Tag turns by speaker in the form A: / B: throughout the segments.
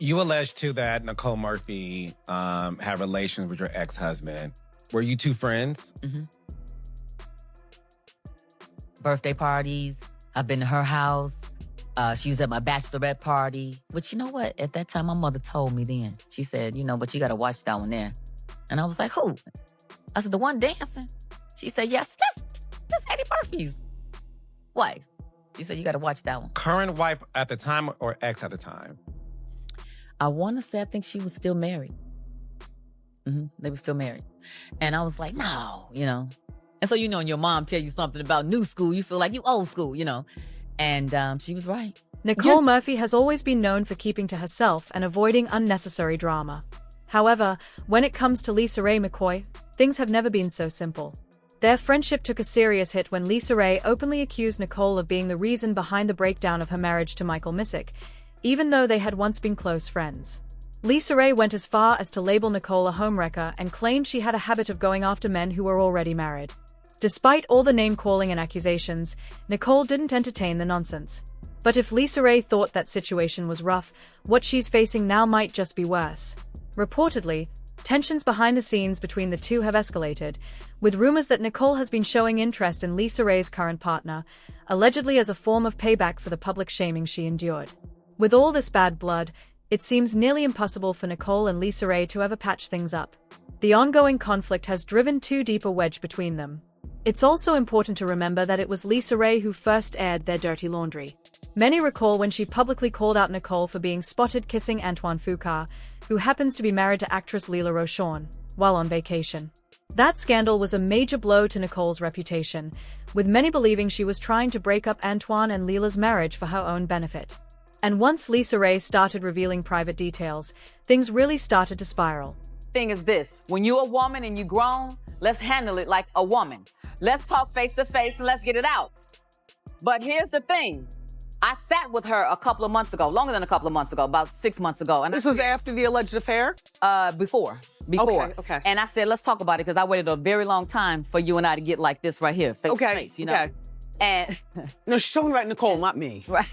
A: You alleged, too, that Nicole Murphy had relations with your ex-husband. Were you two friends?
B: Mm-hmm. Birthday parties. I've been to her house. She was at my bachelorette party. But you know what? At that time, my mother told me then. She said, but you got to watch that one there. And I was like, who? I said, the one dancing? She said, yes, that's Eddie Murphy's wife. She said, you got to watch that one.
A: Current wife at the time or ex at the time?
B: I want to say, I think she was still married. Mm-hmm. They were still married. And I was like, no, And so, and your mom tell you something about new school, you feel like you old school, And she was right.
C: Nicole Murphy has always been known for keeping to herself and avoiding unnecessary drama. However, when it comes to LisaRaye McCoy, things have never been so simple. Their friendship took a serious hit when LisaRaye openly accused Nicole of being the reason behind the breakdown of her marriage to Michael Messier, even though they had once been close friends. LisaRaye went as far as to label Nicole a homewrecker and claimed she had a habit of going after men who were already married. Despite all the name-calling and accusations, Nicole didn't entertain the nonsense. But if LisaRaye thought that situation was rough, what she's facing now might just be worse. Reportedly, tensions behind the scenes between the two have escalated, with rumors that Nicole has been showing interest in LisaRaye's current partner, allegedly as a form of payback for the public shaming she endured. With all this bad blood, it seems nearly impossible for Nicole and LisaRaye to ever patch things up. The ongoing conflict has driven too deep a wedge between them. It's also important to remember that it was LisaRaye who first aired their dirty laundry. Many recall when she publicly called out Nicole for being spotted kissing Antoine Fuqua, who happens to be married to actress Lela Rochon, while on vacation. That scandal was a major blow to Nicole's reputation, with many believing she was trying to break up Antoine and Lela's marriage for her own benefit. And once LisaRaye started revealing private details, things really started to spiral.
D: Thing is this, when you're a woman and you're grown, let's handle it like a woman. Let's talk face to face and let's get it out. But here's the thing. I sat with her a couple of months ago, longer than a couple of months ago, about 6 months ago. And
E: this was after the alleged affair?
D: Before.
E: Okay.
D: And I said, let's talk about it, because I waited a very long time for you and I to get like this right here, face to face,
E: Okay.
D: And
E: no, she's talking about Nicole, not me.
D: Right.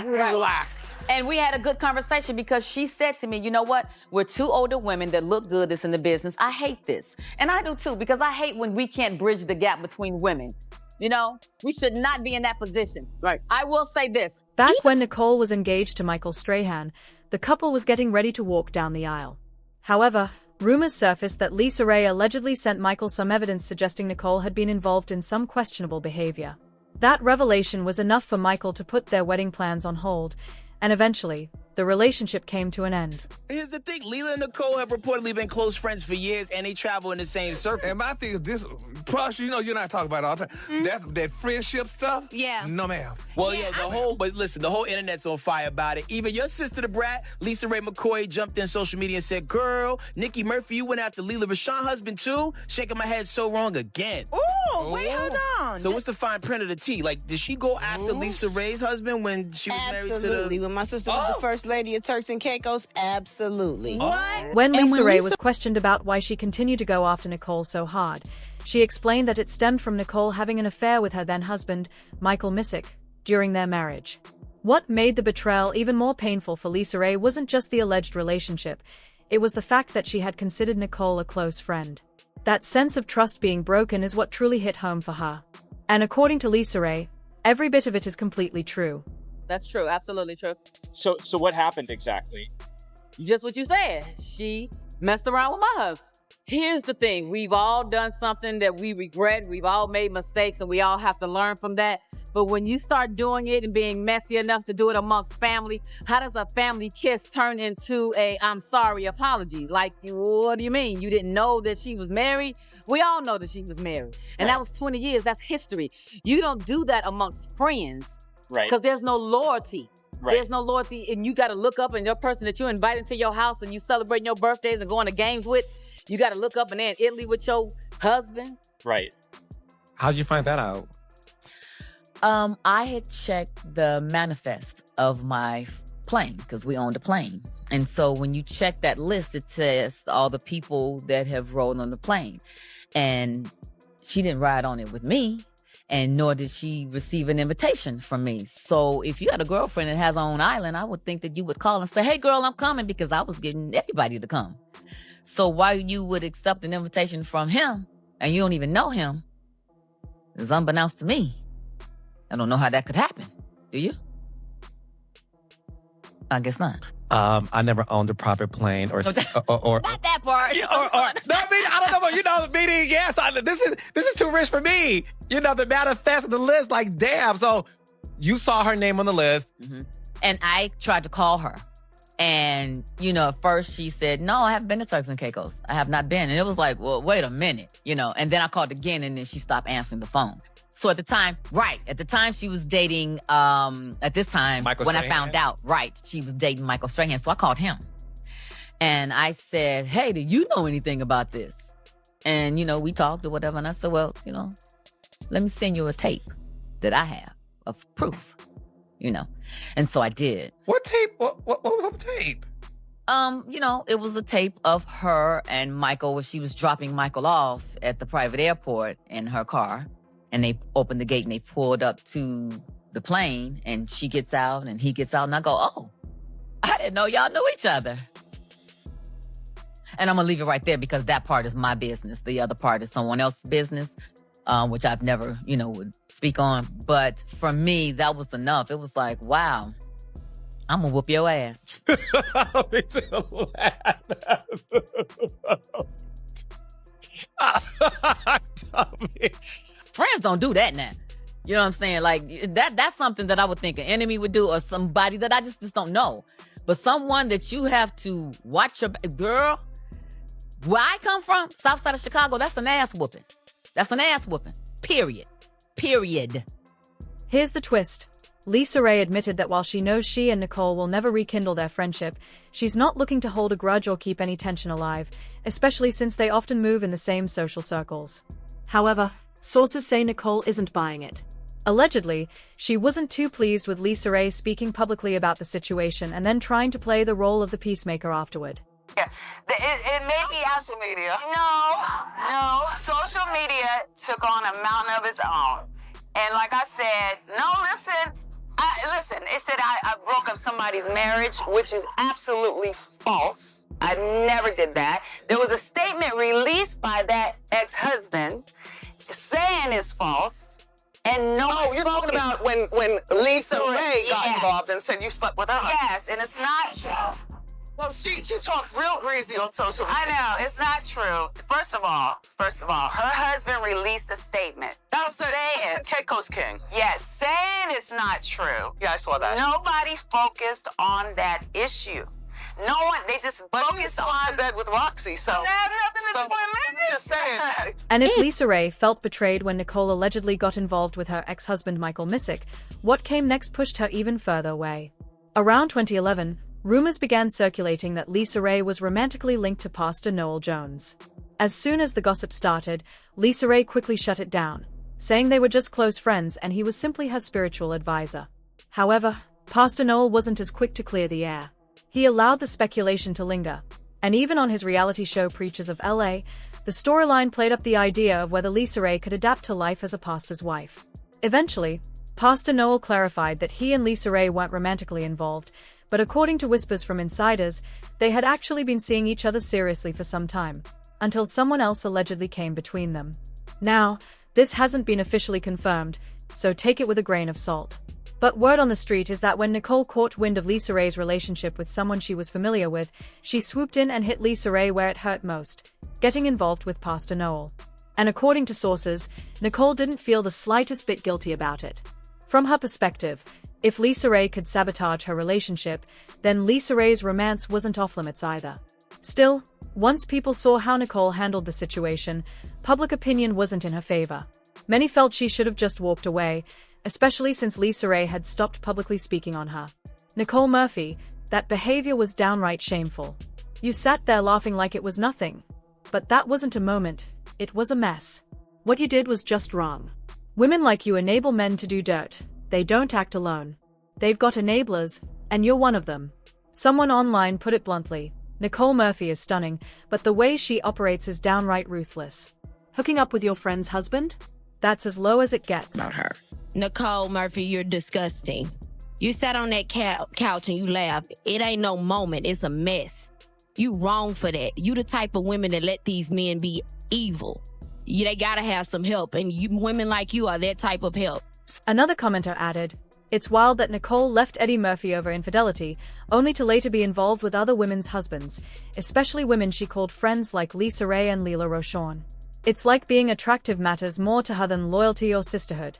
E: Relax.
D: And we had a good conversation because she said to me, you know what? We're two older women that look good that's in the business. I hate this. And I do too, because I hate when we can't bridge the gap between women. We should not be in that position.
E: Right.
D: I will say this.
C: Back when Nicole was engaged to Michael Strahan, the couple was getting ready to walk down the aisle. However, rumors surfaced that LisaRaye allegedly sent Michael some evidence suggesting Nicole had been involved in some questionable behavior. That revelation was enough for Michael to put their wedding plans on hold, and eventually, the relationship came to an end.
F: Here's the thing, Lela and Nicole have reportedly been close friends for years, and they travel in the same circle.
G: And my thing is this, plus, you're not talking about it all the time. That's that friendship stuff?
H: Yeah.
G: No, ma'am.
F: Well, but listen, the whole internet's on fire about it. Even your sister, the brat, LisaRaye McCoy, jumped in social media and said, girl, Nikki Murphy, you went after Lela Rochon husband too? Shaking my head so wrong again.
H: Ooh, wait, hold on.
F: So what's the fine print of the tea? Like, did she go after LisaRaye's husband when she was married to the...
H: Absolutely. When my sister was the first lady of Turks and Caicos, absolutely.
D: What?
C: When LisaRaye was questioned about why she continued to go after Nicole so hard, she explained that it stemmed from Nicole having an affair with her then-husband, Michael Messier, during their marriage. What made the betrayal even more painful for LisaRaye wasn't just the alleged relationship, it was the fact that she had considered Nicole a close friend. That sense of trust being broken is what truly hit home for her. And according to LisaRaye, every bit of it is completely true.
D: That's true, absolutely true.
I: So what happened exactly?
D: Just what you said. She messed around with my husband. Here's the thing. We've all done something that we regret. We've all made mistakes, and we all have to learn from that. But when you start doing it and being messy enough to do it amongst family, how does a family kiss turn into a I'm sorry apology? Like, what do you mean? You didn't know that she was married? We all know that she was married. And that was 20 years. That's history. You don't do that amongst friends.
I: Right.
D: Because there's no loyalty.
I: Right.
D: There's no loyalty, and you got to look up, and your person that you invite into your house and you celebrating your birthdays and going to games with, you got to look up and they're in Italy with your husband.
I: Right.
A: How'd you find that out?
B: I had checked the manifest of my plane, because we owned a plane. And so when you check that list, it says all the people that have rolled on the plane. And she didn't ride on it with me. And nor did she receive an invitation from me. So if you had a girlfriend that has her own island, I would think that you would call and say, hey, girl, I'm coming, because I was getting everybody to come. So why you would accept an invitation from him and you don't even know him is unbeknownst to me. I don't know how that could happen. Do you? I guess not.
A: I never owned a private plane or
B: not that part.
A: I don't know, but meaning, yes, this is too rich for me. The manifest of the list, like, damn. So you saw her name on the list.
B: Mm-hmm. And I tried to call her. And, at first she said, no, I haven't been to Turks and Caicos. I have not been. And it was like, well, wait a minute, And then I called again, and then she stopped answering the phone. So at the time she was dating, at this time,
A: Michael
B: when
A: Strahan?
B: I found out, she was dating Michael Strahan. So I called him. And I said, hey, do you know anything about this? And, we talked or whatever. And I said, well, let me send you a tape that I have of proof, And so I did.
A: What tape? What was on the tape?
B: It was a tape of her and Michael where she was dropping Michael off at the private airport in her car. And they opened the gate and they pulled up to the plane, and she gets out and he gets out, and I go, oh, I didn't know y'all knew each other. And I'm gonna leave it right there because that part is my business. The other part is someone else's business, which I've never, would speak on. But for me, that was enough. It was like, wow, I'm gonna whoop your ass. Friends don't do that now. You know what I'm saying? Like, that's something that I would think an enemy would do, or somebody that I just don't know. But someone that you have to watch your girl. Where I come from, south side of Chicago, that's an ass whooping. That's an ass whooping. Period.
C: Here's the twist. LisaRaye admitted that while she knows she and Nicole will never rekindle their friendship, she's not looking to hold a grudge or keep any tension alive, especially since they often move in the same social circles.
J: However, sources say Nicole isn't buying it.
C: Allegedly, she wasn't too pleased with LisaRaye speaking publicly about the situation and then trying to play the role of the peacemaker afterward.
K: Yeah, it may be social media. No. Social media took on a mountain of its own. And like I said, listen, it said I broke up somebody's marriage, which is absolutely false. I never did that. There was a statement released by that ex-husband saying it's false. And no,
E: you're talking about when LisaRaye got involved and said you slept with her.
K: Yes, and it's not true.
E: Well, she talked real greasy on social media.
K: I know, it's not true. First of all, her husband released a statement.
E: That's the Caicos King.
K: Yes, saying it's not true.
E: Yeah, I saw that.
K: Nobody focused on that issue. No one, they just focused on
E: bed with Roxy, so. Just saying.
C: And if LisaRaye felt betrayed when Nicole allegedly got involved with her ex-husband Michael Missick, what came next pushed her even further away. Around 2011, rumors began circulating that LisaRaye was romantically linked to Pastor Noel Jones. As soon as the gossip started, LisaRaye quickly shut it down, saying they were just close friends and he was simply her spiritual advisor. However, Pastor Noel wasn't as quick to clear the air. He allowed the speculation to linger, and even on his reality show Preachers of LA, the storyline played up the idea of whether LisaRaye could adapt to life as a pastor's wife. Eventually, Pastor Noel clarified that he and LisaRaye weren't romantically involved, but according to whispers from insiders, they had actually been seeing each other seriously for some time, until someone else allegedly came between them. Now, this hasn't been officially confirmed, so take it with a grain of salt. But word on the street is that when Nicole caught wind of LisaRaye's relationship with someone she was familiar with, she swooped in and hit LisaRaye where it hurt most, getting involved with Pastor Noel. And according to sources, Nicole didn't feel the slightest bit guilty about it. From her perspective, if LisaRaye could sabotage her relationship, then LisaRaye's romance wasn't off limits either. Still, once people saw how Nicole handled the situation, public opinion wasn't in her favor. Many felt she should have just walked away, especially since LisaRaye had stopped publicly speaking on her. Nicole Murphy, that behavior was downright shameful. You sat there laughing like it was nothing. But that wasn't a moment, it was a mess.
J: What you did was just wrong.
C: Women like you enable men to do dirt. They don't act alone. They've got enablers, and you're one of them. Someone online put it bluntly. Nicole Murphy is stunning, but the way she operates is downright ruthless.
J: Hooking up with your friend's husband?
C: That's as low as it gets.
L: About her. Nicole Murphy, you're disgusting. You sat on that couch and you laughed. It ain't no moment. It's a mess. You wrong for that. You the type of women that let these men be evil. They gotta have some help, and women like you are that type of help.
C: Another commenter added, "It's wild that Nicole left Eddie Murphy over infidelity, only to later be involved with other women's husbands, especially women she called friends like LisaRaye and Lela Rochon. It's like being attractive matters more to her than loyalty or sisterhood."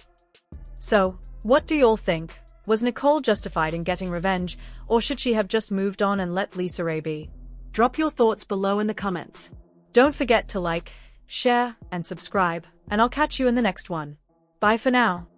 C: So, what do y'all think? Was Nicole justified in getting revenge, or should she have just moved on and let LisaRaye be?
J: Drop your thoughts below in the comments.
C: Don't forget to like, share, and subscribe, and I'll catch you in the next one. Bye for now.